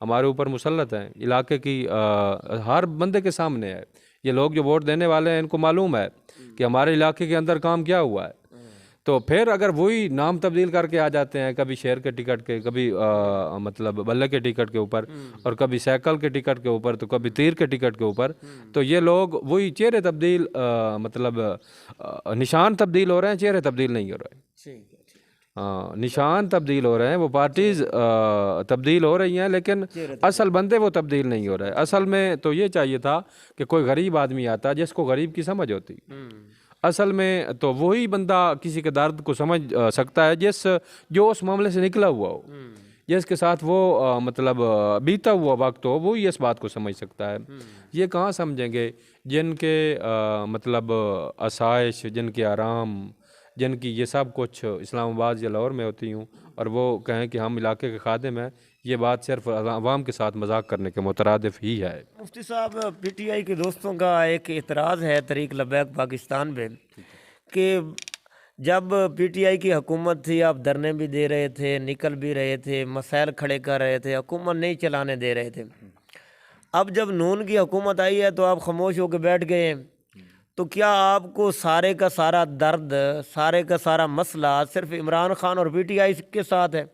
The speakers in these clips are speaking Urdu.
ہمارے اوپر مسلط ہیں، علاقے کی ہر بندے کے سامنے ہے. یہ لوگ جو ووٹ دینے والے ہیں ان کو معلوم ہے کہ ہمارے علاقے کے اندر کام کیا ہوا ہے. تو پھر اگر وہی نام تبدیل کر کے آ جاتے ہیں، کبھی شیر کے ٹکٹ کے، کبھی مطلب بلے کے ٹکٹ کے اوپر، اور کبھی سائیکل کے ٹکٹ کے اوپر، تو کبھی تیر کے ٹکٹ کے اوپر، تو یہ لوگ وہی چہرے تبدیل مطلب نشان تبدیل ہو رہے ہیں، چہرے تبدیل نہیں ہو رہے. نشان تبدیل ہو رہے ہیں، وہ پارٹیز تبدیل ہو رہی ہیں، لیکن اصل بندے وہ تبدیل نہیں ہو رہے. اصل میں تو یہ چاہیے تھا کہ کوئی غریب آدمی آتا جس کو غریب کی سمجھ ہوتی. اصل میں تو وہی بندہ کسی کے درد کو سمجھ سکتا ہے جو اس معاملے سے نکلا ہوا ہو، جس کے ساتھ وہ مطلب بیتا ہوا وقت ہو، وہی اس بات کو سمجھ سکتا ہے. یہ کہاں سمجھیں گے جن کے مطلب آسائش، جن کے آرام، جن کی یہ سب کچھ اسلام آباد یا لاہور میں ہوتی ہوں، اور وہ کہیں کہ ہم علاقے کے خادم ہیں. یہ بات صرف عوام کے ساتھ مذاق کرنے کے مترادف ہی ہے. مفتی صاحب، پی ٹی آئی کے دوستوں کا ایک اعتراض ہے تحریک لبیک پاکستان میں کہ جب پی ٹی آئی کی حکومت تھی آپ دھرنے بھی دے رہے تھے، نکل بھی رہے تھے، مسائل کھڑے کر رہے تھے، حکومت نہیں چلانے دے رہے تھے. اب جب نون کی حکومت آئی ہے تو آپ خاموش ہو کے بیٹھ گئے ہیں. تو کیا آپ کو سارے کا سارا درد، سارے کا سارا مسئلہ صرف عمران خان اور پی ٹی آئی کے ساتھ ہے؟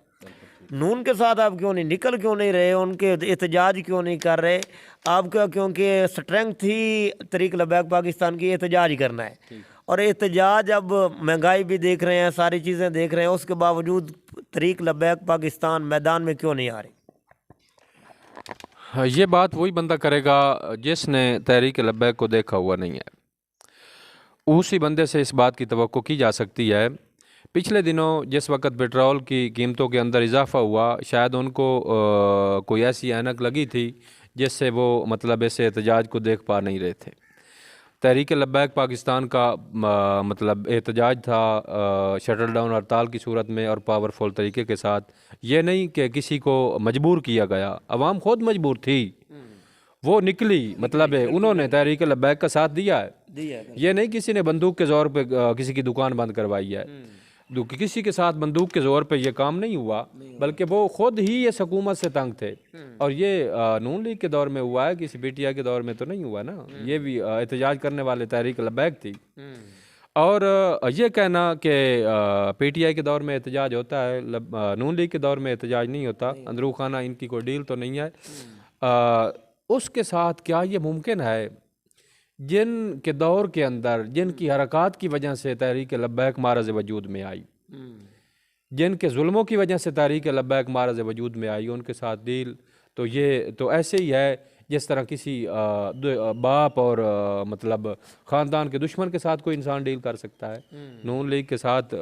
نون کے ساتھ آپ کیوں نہیں نکل کیوں نہیں رہے، ان کے احتجاج کیوں نہیں کر رہے؟ آپ کا کیونکہ سٹرینگتھ ہی تحریک لبیک پاکستان کی احتجاج کرنا ہے، اور احتجاج اب مہنگائی بھی دیکھ رہے ہیں، ساری چیزیں دیکھ رہے ہیں، اس کے باوجود تحریک لبیک پاکستان میدان میں کیوں نہیں آ رہی؟ یہ بات وہی بندہ کرے گا جس نے تحریک لبیک کو دیکھا ہوا نہیں ہے. اسی بندے سے اس بات کی توقع کی جا سکتی ہے. پچھلے دنوں جس وقت پیٹرول کی قیمتوں کے اندر اضافہ ہوا، شاید ان کو کوئی ایسی اینک لگی تھی جس سے وہ مطلب اس احتجاج کو دیکھ پا نہیں رہے تھے. تحریک لبیک پاکستان کا مطلب احتجاج تھا شٹل ڈاؤن ہڑتال کی صورت میں اور پاورفل طریقے کے ساتھ. یہ نہیں کہ کسی کو مجبور کیا گیا، عوام خود مجبور تھی، وہ نکلی، مطلب ہے انہوں نے تحریک لبیک کا ساتھ دیا ہے. یہ نہیں کسی نے بندوق کے زور پہ کسی کی دکان بند کروائی ہے. کسی کے ساتھ بندوق کے زور پہ یہ کام نہیں ہوا، بلکہ وہ خود ہی اس حکومت سے تنگ تھے. اور یہ نون لیگ کے دور میں ہوا ہے، کسی پی ٹی آئی کے دور میں تو نہیں ہوا نا. یہ بھی احتجاج کرنے والے تحریک لبیک تھی. اور یہ کہنا کہ پی ٹی آئی کے دور میں احتجاج ہوتا ہے، نون لیگ کے دور میں احتجاج نہیں ہوتا، اندرون خانہ ان کی کوئی ڈیل تو نہیں ہے. اس کے ساتھ کیا یہ ممکن ہے جن کے دور کے اندر، جن کی حرکات کی وجہ سے تحریک لبیک معرض وجود میں آئی، جن کے ظلموں کی وجہ سے تحریک لبیک معرض وجود میں آئی، ان کے ساتھ ڈیل تو یہ تو ایسے ہی ہے جس طرح کسی باپ اور مطلب خاندان کے دشمن کے ساتھ کوئی انسان ڈیل کر سکتا ہے. نون لیگ کے ساتھ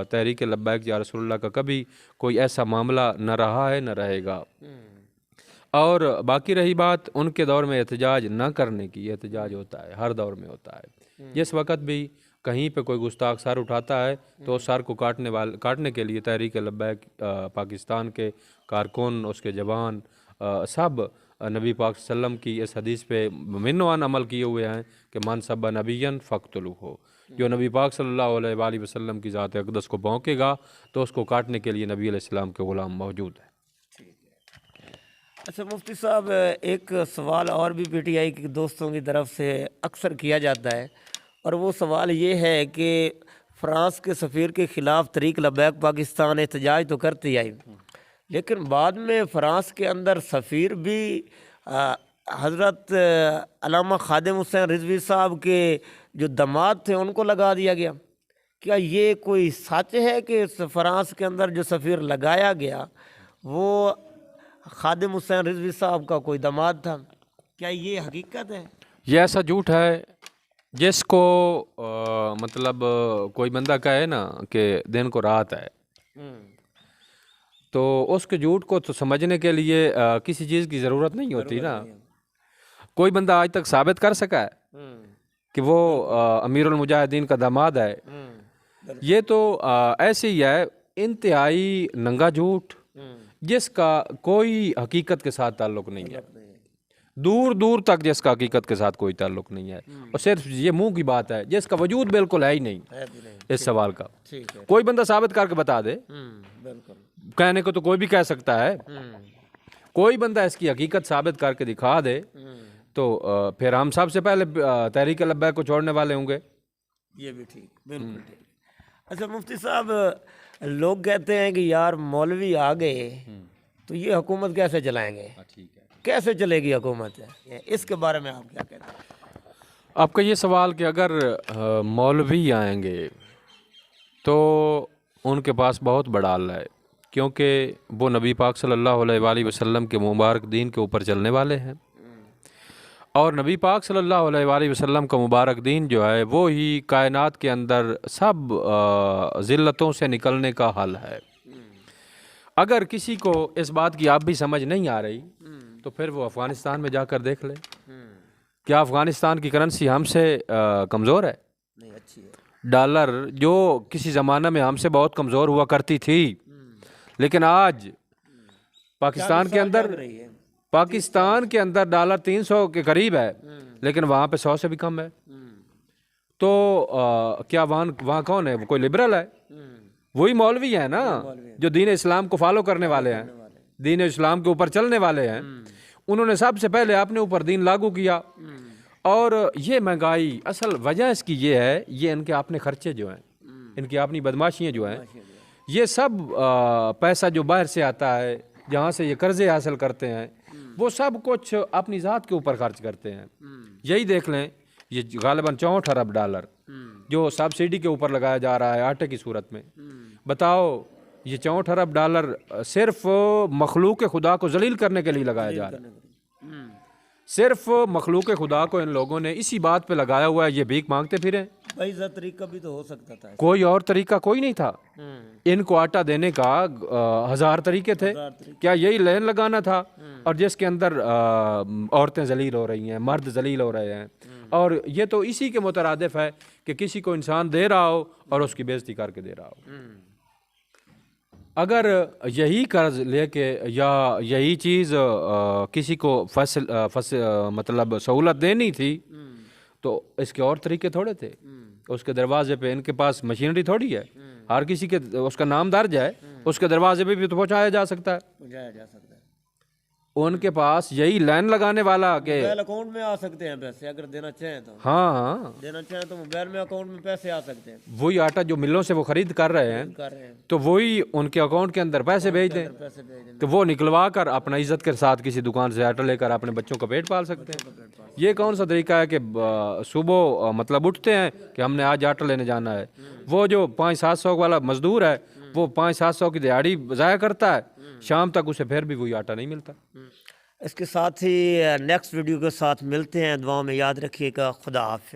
تحریک لبیک یا رسول اللہ کا کبھی کوئی ایسا معاملہ نہ رہا ہے، نہ رہے گا. اور باقی رہی بات ان کے دور میں احتجاج نہ کرنے کی، احتجاج ہوتا ہے، ہر دور میں ہوتا ہے. جس وقت بھی کہیں پہ کوئی گستاخ سر اٹھاتا ہے تو اس سر کو کاٹنے کے لیے تحریک لبیک پاکستان کے کارکن، اس کے جوان، سب نبی پاک صلی اللہ علیہ وسلم کی اس حدیث پہ منوان عمل کیے ہوئے ہیں کہ من سب نبیًا فاقتلوہ. جو نبی پاک صلی اللہ علیہ وآلہ وسلم کی ذات اقدس کو بھونکے گا تو اس کو کاٹنے کے لیے نبی علیہ السلام کے غلام موجود ہیں. اچھا مفتی صاحب، ایک سوال اور بھی پی ٹی آئی کے دوستوں کی طرف سے اکثر کیا جاتا ہے، اور وہ سوال یہ ہے کہ فرانس کے سفیر کے خلاف تحریک لبیک پاکستان احتجاج تو کرتی آئی، لیکن بعد میں فرانس کے اندر سفیر بھی حضرت علامہ خادم حسین رضوی صاحب کے جو داماد تھے ان کو لگا دیا گیا. کیا یہ کوئی سچ ہے کہ فرانس کے اندر جو سفیر لگایا گیا وہ خادم حسین رضوی صاحب کا کوئی داماد تھا؟ کیا یہ حقیقت ہے؟ یہ ایسا جھوٹ ہے جس کو مطلب کوئی بندہ کہے نا کہ دن کو رات ہے، تو اس کے جھوٹ کو تو سمجھنے کے لیے کسی چیز کی ضرورت نہیں ہوتی نا. کوئی بندہ آج تک ثابت کر سکا ہے کہ وہ امیر المجاہدین کا داماد ہے؟ یہ تو ایسے ہی ہے، انتہائی ننگا جھوٹ جس کا کوئی حقیقت کے ساتھ تعلق نہیں ہے، دور دور تک جس کا حقیقت کے ساتھ کوئی تعلق نہیں ہے، اور صرف یہ منہ کی بات ہے جس کا وجود بالکل ہے ہی نہیں اس سوال کا. کوئی بندہ ثابت کر کے بتا دے، کہنے کو تو کوئی بھی کہہ سکتا ہے، کوئی بندہ اس کی حقیقت ثابت کر کے دکھا دے تو پھر ہم سب سے پہلے تحریک لبیک کو چھوڑنے والے ہوں گے. یہ بھی ٹھیک, بالکل ٹھیک. اچھا مفتی صاحب, لوگ کہتے ہیں کہ یار مولوی آ گئے تو یہ حکومت کیسے چلائیں گے, کیسے چلے گی حکومت, اس کے بارے میں آپ کیا کہتے ہیں؟ آپ کا یہ سوال کہ اگر مولوی آئیں گے تو ان کے پاس بہت بڑا اللہ ہے, کیونکہ وہ نبی پاک صلی اللہ علیہ وآلہ وسلم کے مبارک دین کے اوپر چلنے والے ہیں, اور نبی پاک صلی اللہ علیہ وآلہ وسلم کا مبارک دین جو ہے وہ ہی کائنات کے اندر سب ذلتوں سے نکلنے کا حل ہے. اگر کسی کو اس بات کی آپ بھی سمجھ نہیں آ رہی تو پھر وہ افغانستان میں جا کر دیکھ لے. کیا افغانستان کی کرنسی ہم سے کمزور ہے؟ نہیں, اچھی ہے. ڈالر جو کسی زمانہ میں ہم سے بہت کمزور ہوا کرتی تھی, لیکن آج پاکستان کے اندر ڈالر 300 کے قریب ہے, لیکن وہاں پہ 100 سے بھی کم ہے. تو کیا وہاں کون ہے؟ کوئی لبرل ہے؟ وہی مولوی ہیں نا جو دین اسلام کو فالو کرنے والے ہیں, دین اسلام کے اوپر چلنے والے ہیں. انہوں نے سب سے پہلے اپنے اوپر دین لاگو کیا. اور یہ مہنگائی اصل وجہ اس کی یہ ہے, یہ ان کے اپنے خرچے جو ہیں, ان کی اپنی بدماشیاں جو ہیں, یہ سب پیسہ جو باہر سے آتا ہے, جہاں سے یہ قرضے حاصل کرتے ہیں, وہ سب کچھ اپنی ذات کے اوپر خرچ کرتے ہیں. یہی دیکھ لیں, یہ غالباً 64 ارب ڈالر جو سبسڈی کے اوپر لگایا جا رہا ہے آٹے کی صورت میں. بتاؤ, یہ 64 ارب ڈالر صرف مخلوق خدا کو ذلیل کرنے کے لیے لگایا جا رہا ہے. صرف مخلوق خدا کو ان لوگوں نے اسی بات پہ لگایا ہوا ہے, یہ بھیک مانگتے پھریں. بھائی طریقہ بھی تو ہو سکتا تھا, کوئی اور طریقہ کوئی نہیں تھا. ان کو آٹا دینے کا 1000 طریقے تھے. کیا یہی لین لگانا تھا؟ اور جس کے اندر عورتیں ذلیل ہو رہی ہیں, مرد ذلیل ہو رہے ہیں, اور یہ تو اسی کے مترادف ہے کہ کسی کو انسان دے رہا ہو اور اس کی بےزتی کر کے دے رہا ہو. اگر یہی قرض لے کے یا یہی چیز کسی کو مطلب سہولت دینی تھی تو اس کے اور طریقے تھوڑے تھے. اس کے دروازے پہ ان کے پاس مشینری تھوڑی ہے, ہر کسی کے اس کا نام درج ہے, اس کے دروازے پہ بھی تو پہنچایا جا سکتا ہے. ان کے پاس یہی لائن لگانے والا کہ موبائل اکاؤنٹ میں آ سکتے ہیں پیسے, اگر دینا چاہیں تو. ہاں, دینا چاہیں تو موبائل میں اکاؤنٹ میں پیسے آ سکتے ہیں. وہی آٹا جو ملوں سے وہ خرید کر رہے ہیں تو وہی ان کے اکاؤنٹ کے اندر پیسے بھیج دیں, تو وہ نکلوا کر اپنا عزت کے ساتھ کسی دکان سے آٹا لے کر اپنے بچوں کا پیٹ پال سکتے ہیں. یہ کون سا طریقہ ہے کہ صبح مطلب اٹھتے ہیں کہ ہم نے آج آٹا لینے جانا ہے, وہ جو 500-700 والا مزدور ہے وہ 500-700 کی دیہاڑی ضائع کرتا ہے, شام تک اسے پھر بھی وہی آٹا نہیں ملتا. اس کے ساتھ ہی نیکسٹ ویڈیو کے ساتھ ملتے ہیں. دعاؤں میں یاد رکھیے گا. خدا حافظ.